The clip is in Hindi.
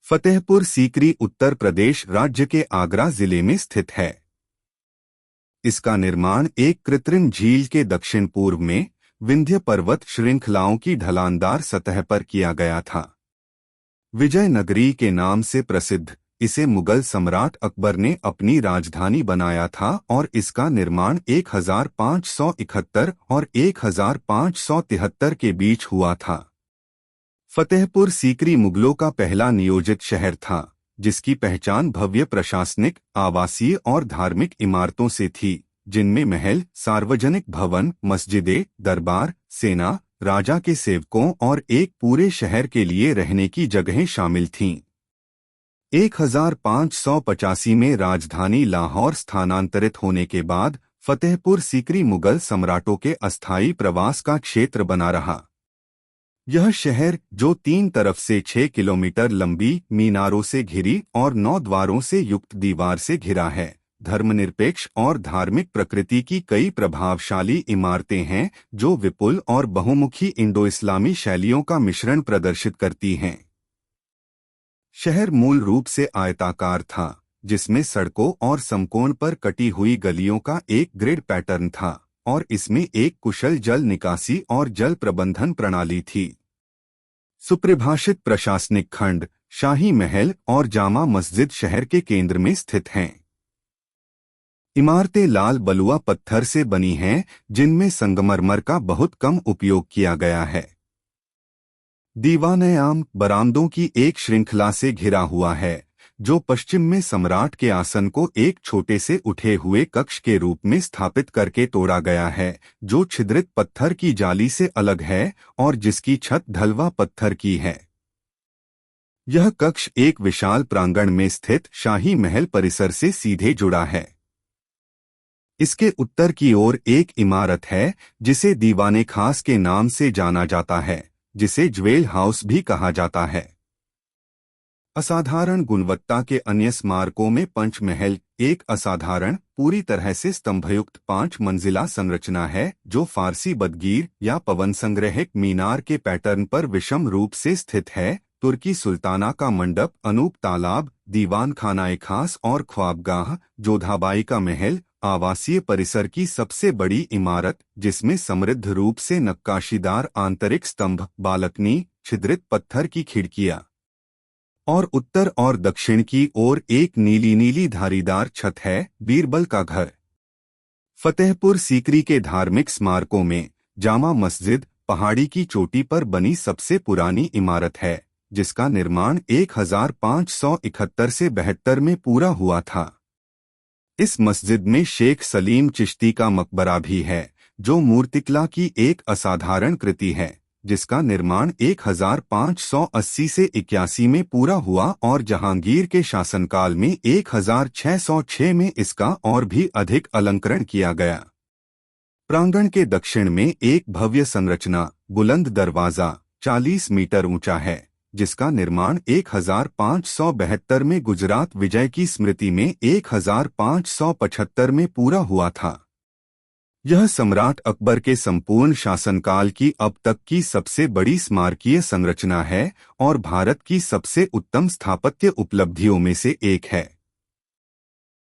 फतेहपुर सीकरी उत्तर प्रदेश राज्य के आगरा जिले में स्थित है। इसका निर्माण एक कृत्रिम झील के दक्षिण पूर्व में विंध्य पर्वत श्रृंखलाओं की ढलानदार सतह पर किया गया था। विजयनगरी के नाम से प्रसिद्ध इसे मुगल सम्राट अकबर ने अपनी राजधानी बनाया था और इसका निर्माण 1571 और 1573 के बीच हुआ था। फतेहपुर सीकरी मुगलों का पहला नियोजित शहर था, जिसकी पहचान भव्य प्रशासनिक, आवासीय और धार्मिक इमारतों से थी, जिनमें महल, सार्वजनिक भवन, मस्जिदें, दरबार, सेना, राजा के सेवकों और एक पूरे शहर के लिए रहने की जगहें शामिल थीं। 1585 में राजधानी लाहौर स्थानांतरित होने के बाद फतेहपुर सीकरी मुगल सम्राटों के अस्थायी प्रवास का क्षेत्र बना रहा। यह शहर, जो 3 तरफ से 6 किलोमीटर लंबी मीनारों से घिरी और 9 द्वारों से युक्त दीवार से घिरा है, धर्मनिरपेक्ष और धार्मिक प्रकृति की कई प्रभावशाली इमारतें हैं जो विपुल और बहुमुखी इंडो-इस्लामी शैलियों का मिश्रण प्रदर्शित करती हैं। शहर मूल रूप से आयताकार था, जिसमें सड़कों और समकोण पर कटी हुई गलियों का एक ग्रिड पैटर्न था और इसमें एक कुशल जल निकासी और जल प्रबंधन प्रणाली थी। सुपरिभाषित प्रशासनिक खंड, शाही महल और जामा मस्जिद शहर के केंद्र में स्थित हैं। इमारतें लाल बलुआ पत्थर से बनी हैं, जिनमें संगमरमर का बहुत कम उपयोग किया गया है। दीवान-ए-आम बरामदों की एक श्रृंखला से घिरा हुआ है, जो पश्चिम में सम्राट के आसन को एक छोटे से उठे हुए कक्ष के रूप में स्थापित करके तोड़ा गया है, जो छिद्रित पत्थर की जाली से अलग है और जिसकी छत ढलवा पत्थर की है। यह कक्ष एक विशाल प्रांगण में स्थित शाही महल परिसर से सीधे जुड़ा है। इसके उत्तर की ओर एक इमारत है, जिसे दीवाने खास के नाम से जाना जाता है, जिसे ज्वेल हाउस भी कहा जाता है। असाधारण गुणवत्ता के अन्य स्मारकों में पंच महल एक असाधारण, पूरी तरह से स्तंभयुक्त 5 मंजिला संरचना है, जो फारसी बदगीर या पवन संग्रहिक मीनार के पैटर्न पर विषम रूप से स्थित है। तुर्की सुल्ताना का मंडप, अनूप तालाब, दीवान खाना खास और ख्वाबगाह, जोधाबाई का महल, आवासीय परिसर की सबसे बड़ी इमारत, जिसमें समृद्ध रूप से नक्काशीदार आंतरिक स्तंभ, बालकनी, छिद्रित पत्थर की खिड़कियां और उत्तर और दक्षिण की ओर एक नीली नीली धारीदार छत है, बीरबल का घर। फतेहपुर सीकरी के धार्मिक स्मारकों में जामा मस्जिद पहाड़ी की चोटी पर बनी सबसे पुरानी इमारत है, जिसका निर्माण 1571 से 72 में पूरा हुआ था। इस मस्जिद में शेख सलीम चिश्ती का मकबरा भी है, जो मूर्तिकला की एक असाधारण कृति है, जिसका निर्माण 1580 से 81 में पूरा हुआ और जहांगीर के शासनकाल में 1606 में इसका और भी अधिक अलंकरण किया गया। प्रांगण के दक्षिण में एक भव्य संरचना, बुलंद दरवाजा, 40 मीटर ऊंचा है, जिसका निर्माण 1572 में गुजरात विजय की स्मृति में 1575 में पूरा हुआ था। यह सम्राट अकबर के संपूर्ण शासनकाल की अब तक की सबसे बड़ी स्मारकीय संरचना है और भारत की सबसे उत्तम स्थापत्य उपलब्धियों में से एक है।